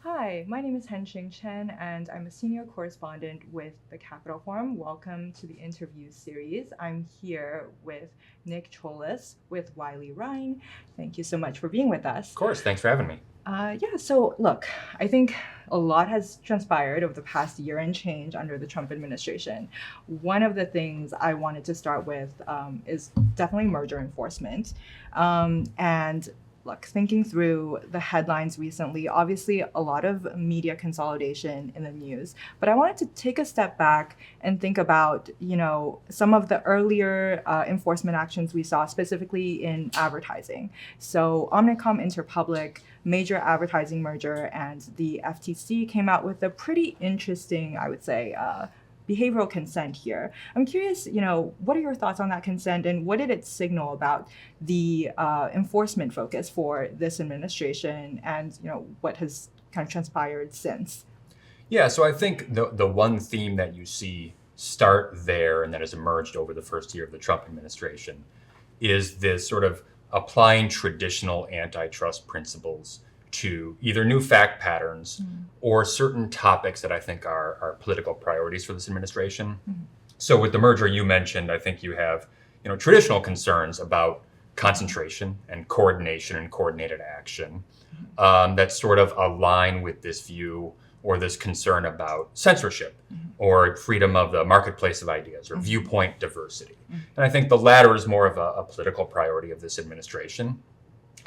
Hi, my name is Henxing Chen, and I'm a senior correspondent with the Capital Forum. Welcome to the interview series. I'm here with Nick Cheolas with Wiley Rein. Thank you so much for being with us. Of course, thanks for having me. So look, I think a lot has transpired over the past year and change under the Trump administration. One of the things I wanted to start with is definitely merger enforcement. And look, thinking through the headlines recently, obviously a lot of media consolidation in the news, but I wanted to take a step back and think about, some of the earlier enforcement actions we saw specifically in advertising. So Omnicom Interpublic, major advertising merger, and the FTC came out with a pretty interesting, I would say, behavioral consent here. I'm curious, what are your thoughts on that consent, and what did it signal about the enforcement focus for this administration, and what has kind of transpired since? Yeah, so I think the one theme that you see start there and that has emerged over the first year of the Trump administration is this sort of applying traditional antitrust principles to either new fact patterns or certain topics that I think are political priorities for this administration. So with the merger you mentioned, I think you have traditional concerns about concentration and coordination and coordinated action that sort of align with this view or this concern about censorship or freedom of the marketplace of ideas or viewpoint diversity. And I think the latter is more of a political priority of this administration.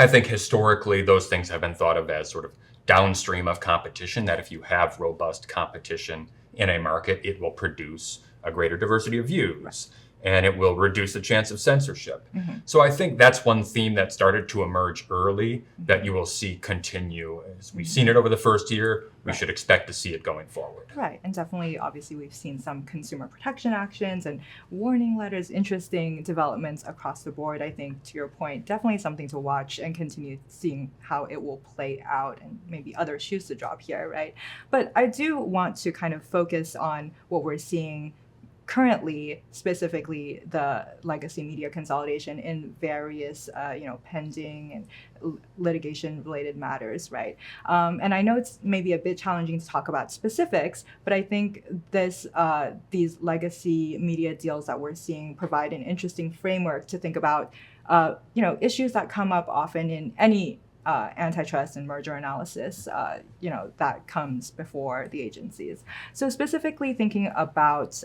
I think historically those things have been thought of as sort of downstream of competition, that if you have robust competition in a market, it will produce a greater diversity of views and it will reduce the chance of censorship. So I think that's one theme that started to emerge early that you will see continue. As we've seen it over the first year, we should expect to see it going forward. Right, and definitely, obviously, we've seen some consumer protection actions and warning letters, interesting developments across the board. I think, to your point, definitely something to watch and continue seeing how it will play out and maybe other shoes to drop here, right? But I do want to kind of focus on what we're seeing currently, specifically the legacy media consolidation in various, pending and litigation-related matters, right? And I know it's maybe a bit challenging to talk about specifics, but I think these legacy media deals that we're seeing provide an interesting framework to think about, issues that come up often in any antitrust and merger analysis, that comes before the agencies. So specifically thinking about,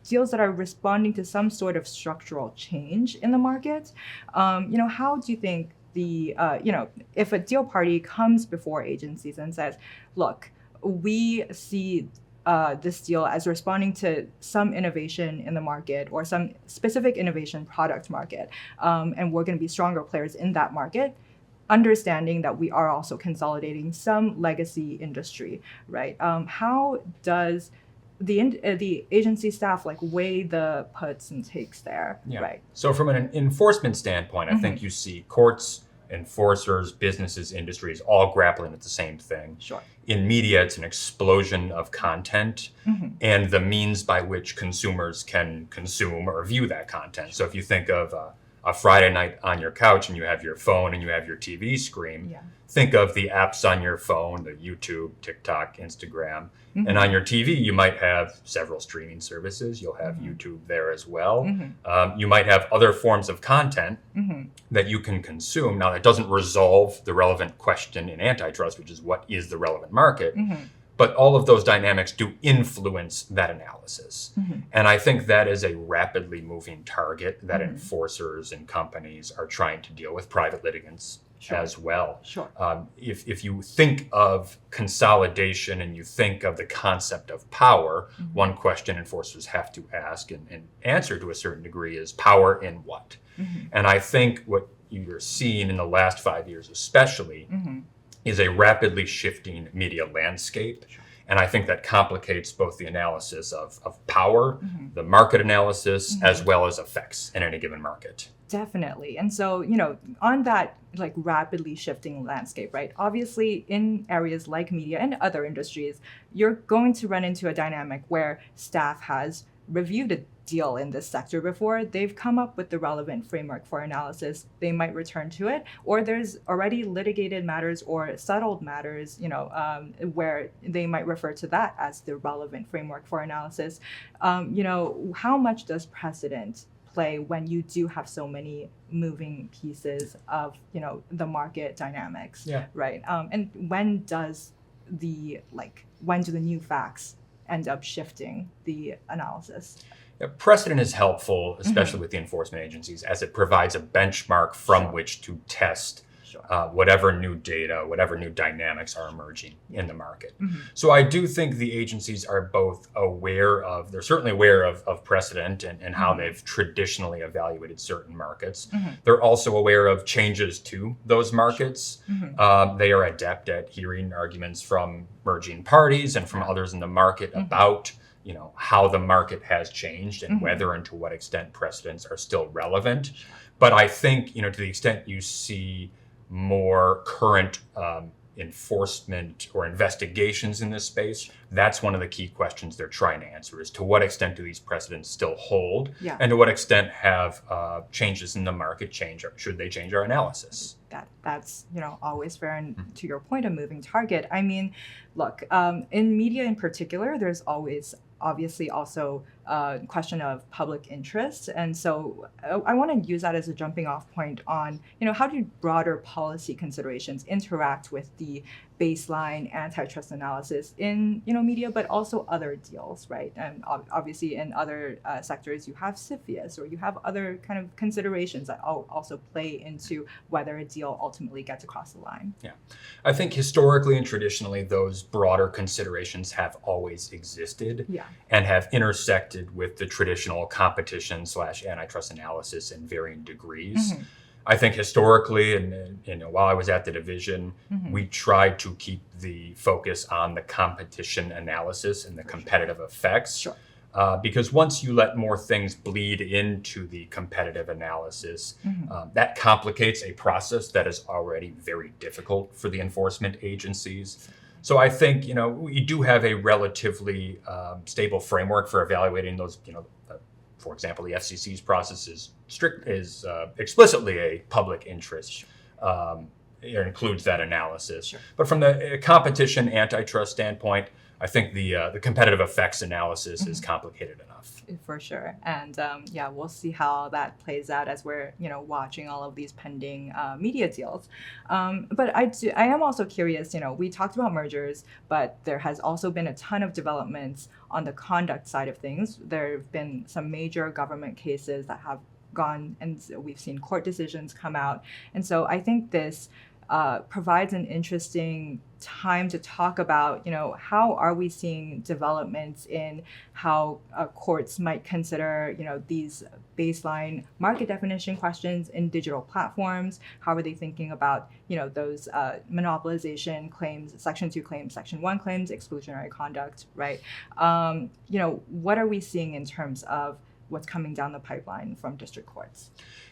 deals that are responding to some sort of structural change in the market, how do you think if a deal party comes before agencies and says, look, we see this deal as responding to some innovation in the market or some specific innovation product market, and we're going to be stronger players in that market, understanding that we are also consolidating some legacy industry, right? How does the agency staff weigh the puts and takes there, right? So from an enforcement standpoint, I think you see courts, enforcers, businesses, industries all grappling with the same thing. Sure. In media, it's an explosion of content and the means by which consumers can consume or view that content. So if you think of a Friday night on your couch and you have your phone and you have your TV screen, think of the apps on your phone, the YouTube, TikTok, Instagram. And on your TV, you might have several streaming services. You'll have YouTube there as well. You might have other forms of content that you can consume. Now, that doesn't resolve the relevant question in antitrust, which is what is the relevant market? But all of those dynamics do influence that analysis. And I think that is a rapidly moving target that enforcers and companies are trying to deal with, private litigants as well. Sure. If you think of consolidation and you think of the concept of power, one question enforcers have to ask and answer to a certain degree is power in what? And I think what you're seeing in the last 5 years especially is a rapidly shifting media landscape. And I think that complicates both the analysis of power, the market analysis, as well as effects in any given market. Definitely. And so, on that rapidly shifting landscape, right? Obviously, in areas like media and other industries, you're going to run into a dynamic where staff has reviewed a deal in this sector before, they've come up with the relevant framework for analysis. They might return to it, or there's already litigated matters or settled matters, where they might refer to that as the relevant framework for analysis. How much does precedent play when you do have so many moving pieces of, the market dynamics, right? And when do the new facts end up shifting the analysis? Yeah, precedent is helpful, especially with the enforcement agencies, as it provides a benchmark from which to test whatever new data, whatever new dynamics are emerging in the market. So I do think the agencies are both they're certainly aware of precedent and how they've traditionally evaluated certain markets. They're also aware of changes to those markets. They are adept at hearing arguments from merging parties and from others in the market about how the market has changed and whether and to what extent precedents are still relevant. But I think, to the extent you see more current enforcement or investigations in this space, that's one of the key questions they're trying to answer, is to what extent do these precedents still hold? And to what extent have changes in the market should they change our analysis? That's always fair, and to your point, a moving target. I mean, look, in media in particular, there's always obviously also a question of public interest, and so I want to use that as a jumping off point on how do broader policy considerations interact with the baseline antitrust analysis in media, but also other deals, right? And obviously in other sectors you have CFIUS, or you have other kind of considerations that also play into whether a deal ultimately gets across the line. Yeah, I think historically and traditionally those broader considerations have always existed and have intersected with the traditional competition / antitrust analysis in varying degrees. I think historically, and while I was at the division, we tried to keep the focus on the competition analysis and the competitive effects. Because once you let more things bleed into the competitive analysis, that complicates a process that is already very difficult for the enforcement agencies. So I think, we do have a relatively stable framework for evaluating those, for example, the FCC's process is explicitly a public interest. It includes that analysis. But from the competition antitrust standpoint, I think the competitive effects analysis is complicated enough. For sure. And we'll see how that plays out as we're watching all of these pending media deals. But I am also curious. We talked about mergers, but there has also been a ton of developments on the conduct side of things. There have been some major government cases that have gone, and we've seen court decisions come out. And so I think this provides an interesting time to talk about, how are we seeing developments in how courts might consider, these baseline market definition questions in digital platforms. How are they thinking about, those monopolization claims, Section 2 claims, Section 1 claims, exclusionary conduct, right? What are we seeing in terms of what's coming down the pipeline from district courts?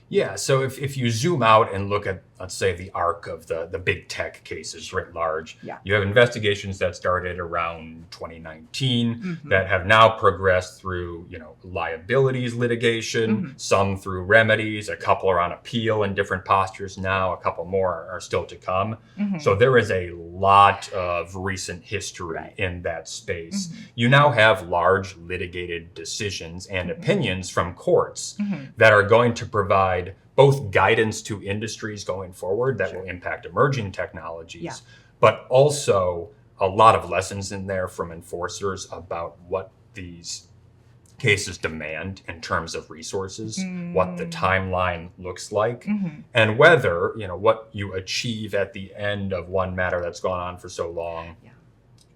Yeah, so if you zoom out and look at, let's say, the arc of the big tech cases writ large, you have investigations that started around 2019 that have now progressed through, liabilities litigation, some through remedies, a couple are on appeal in different postures now, a couple more are still to come. So there is a lot of recent history in that space. You now have large litigated decisions and opinions from courts that are going to provide both guidance to industries going forward that will impact emerging technologies, but also a lot of lessons in there from enforcers about what these cases demand in terms of resources, what the timeline looks like, and whether, what you achieve at the end of one matter that's gone on for so long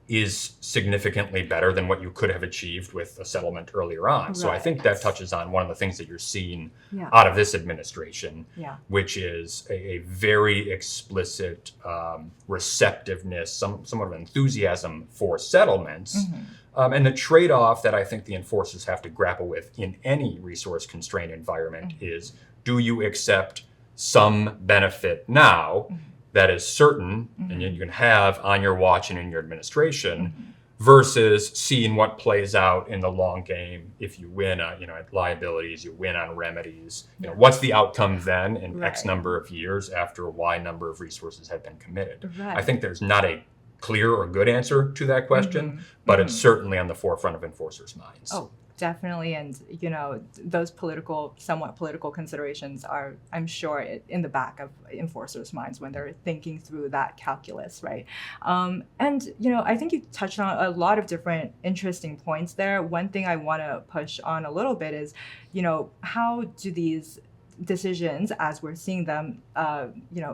is significantly better than what you could have achieved with a settlement earlier on. So I think that touches on one of the things that you're seeing out of this administration, which is a very explicit receptiveness, somewhat of enthusiasm for settlements. And the trade-off that I think the enforcers have to grapple with in any resource-constrained environment is, do you accept some benefit now that is certain and you can have on your watch and in your administration versus seeing what plays out in the long game. If you win, at liabilities, you win on remedies. What's the outcome then in X number of years after Y number of resources have been committed? Right. I think there's not a clear or good answer to that question, but it's certainly on the forefront of enforcers' minds. Oh, definitely. And, those somewhat political considerations are, I'm sure, in the back of enforcers' minds when they're thinking through that calculus, right? And, I think you touched on a lot of different interesting points there. One thing I want to push on a little bit is, how do these decisions, as we're seeing them,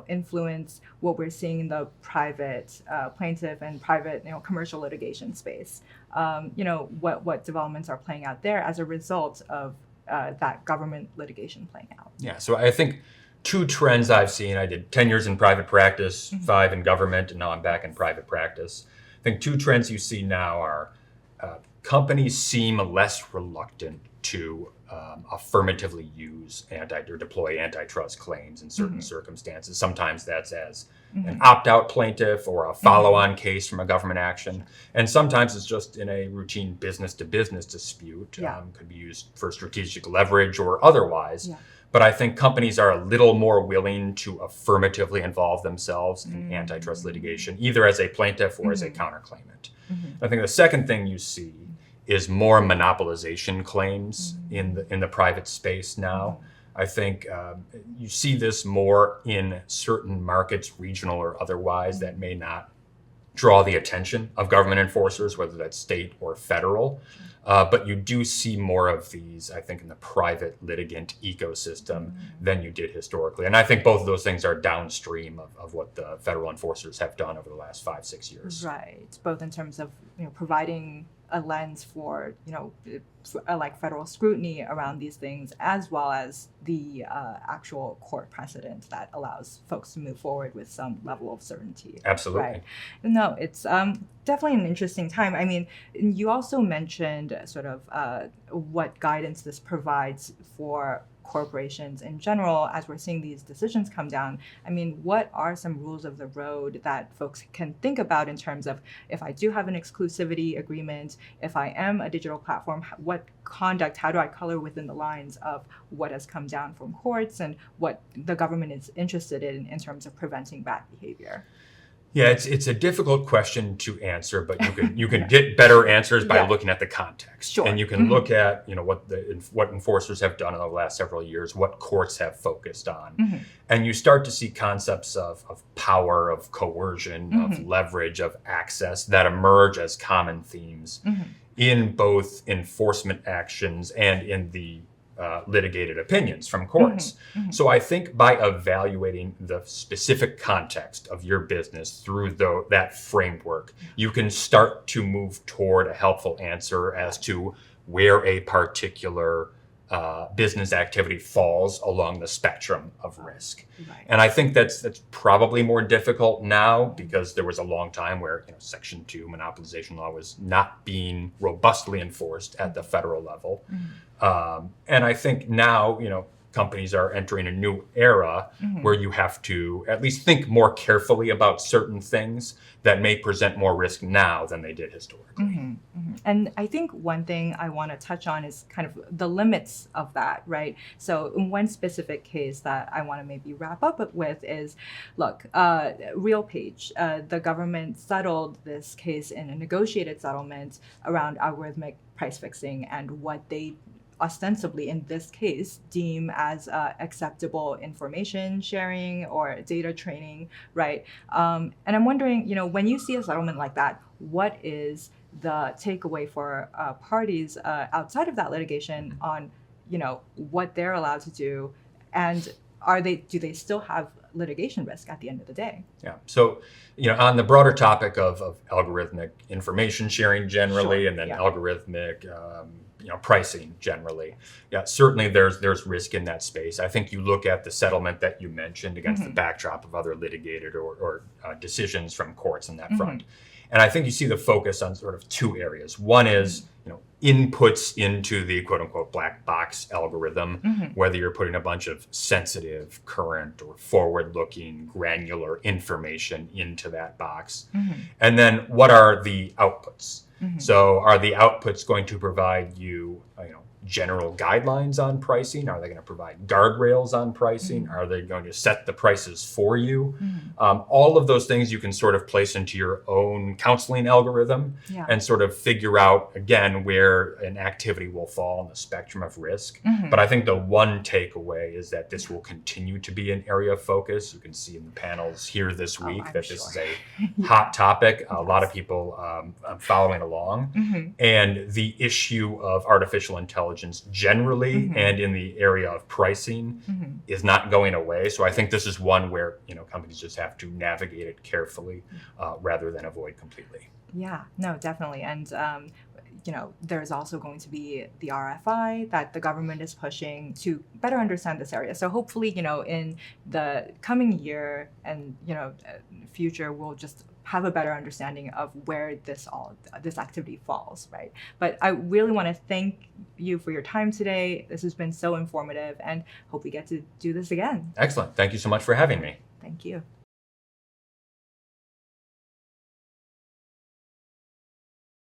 influence what we're seeing in the private plaintiff and private, commercial litigation space. What developments are playing out there as a result of that government litigation playing out. Yeah, so I think two trends I've seen. I did 10 years in private practice, 5 in government, and now I'm back in private practice. I think two trends you see now are companies seem less reluctant to affirmatively use or deploy antitrust claims in certain circumstances. Sometimes that's as an opt-out plaintiff or a follow-on case from a government action. And sometimes it's just in a routine business-to-business dispute. Could be used for strategic leverage or otherwise. But I think companies are a little more willing to affirmatively involve themselves in antitrust litigation, either as a plaintiff or as a counterclaimant. I think the second thing you see is more monopolization claims in the private space now. I think you see this more in certain markets, regional or otherwise, that may not draw the attention of government enforcers, whether that's state or federal. But you do see more of these, I think, in the private litigant ecosystem than you did historically. And I think both of those things are downstream of what the federal enforcers have done over the last 5-6 years. Right, both in terms of providing a lens for like federal scrutiny around these things, as well as the actual court precedent that allows folks to move forward with some level of certainty. Absolutely. Right. No, it's definitely an interesting time. I mean, you also mentioned sort of what guidance this provides for corporations in general as we're seeing these decisions come down. I mean, what are some rules of the road that folks can think about in terms of, if I do have an exclusivity agreement, if I am a digital platform, what conduct, how do I color within the lines of what has come down from courts and what the government is interested in terms of preventing bad behavior? Yeah, it's a difficult question to answer, but you can get better answers by looking at the context. Sure. And you can look at what enforcers have done in the last several years, what courts have focused on, and you start to see concepts of power, of coercion, of leverage, of access that emerge as common themes in both enforcement actions and in the litigated opinions from courts. So I think by evaluating the specific context of your business through that framework, you can start to move toward a helpful answer as to where a particular business activity falls along the spectrum of risk. Right. And I think that's probably more difficult now because there was a long time where Section 2 monopolization law was not being robustly enforced at the federal level. And I think now, companies are entering a new era where you have to at least think more carefully about certain things that may present more risk now than they did historically. And I think one thing I want to touch on is kind of the limits of that, right? So in one specific case that I want to maybe wrap up with is, look, RealPage, the government settled this case in a negotiated settlement around algorithmic price fixing and what they ostensibly in this case deem as acceptable information sharing or data training, right? And I'm wondering, when you see a settlement like that, what is the takeaway for parties outside of that litigation on, what they're allowed to do, and do they still have litigation risk at the end of the day? Yeah. So, on the broader topic of algorithmic information sharing generally, and then algorithmic pricing generally, certainly there's risk in that space. I think you look at the settlement that you mentioned against the backdrop of other litigated or decisions from courts on that front. And I think you see the focus on sort of two areas. One is, inputs into the quote unquote black box algorithm, Mhm. whether you're putting a bunch of sensitive, current, or forward looking granular information into that box. Mhm. And then what are the outputs? Mhm. So are the outputs going to provide you, general guidelines on pricing? Are they going to provide guardrails on pricing? Are they going to set the prices for you? All of those things you can sort of place into your own counseling algorithm Yeah. and sort of figure out, again, where an activity will fall on the spectrum of risk. Mhm. But I think the one takeaway is that this will continue to be an area of focus. You can see in the panels here this week I'm that this is sure. a hot topic. A lot of people following along. Mhm. And the issue of artificial intelligence generally and in the area of pricing Mhm. is not going away. So I think this is one where companies just have to navigate it carefully rather than avoid completely. Yeah, no, definitely. And, there's also going to be the RFI that the government is pushing to better understand this area. So hopefully, in the coming year and, future, we'll just have a better understanding of where this activity falls, right? But I really want to thank you for your time today. This has been so informative and hope we get to do this again. Excellent. Thank you so much for having me. Thank you.